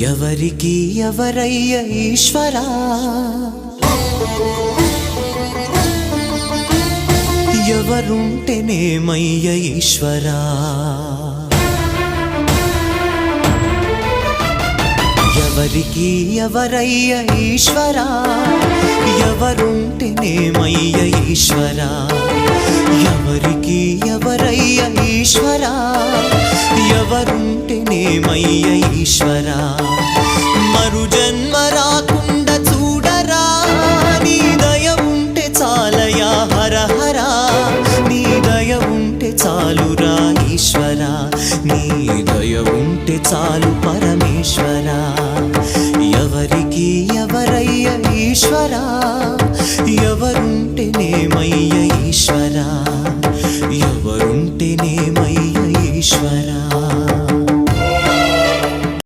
ఎవరికి ఎవరయ్య ఈశ్వరా, ఎవరుంటేనేమయ్య ఈశ్వరా, ఎవరికి ఎవరయ్య ఈశ్వరా, ఎవరుంటేనేమయ్య ఈశ్వరా, ఎవరికి ఎవరయ్య ఈశ్వరా, ఎవరుంటేనేమయ్య ఈశ్వరా. మరు జన్మ రాకుండా చూడరా, నీ దయ ఉంటే చాలయా హర హరా, నీ దయ ఉంటే చాలురా ఈశ్వరా, నీ దయ ఉంటే చాలు పరమేశ్వరా. ఎవరికి ఎవరయ్య ఈశ్వరా, ఎవరుంటేనేమయ్య ఈశ్వరా, ఎవరుంటేనేమయ్య ఈశ్వరా.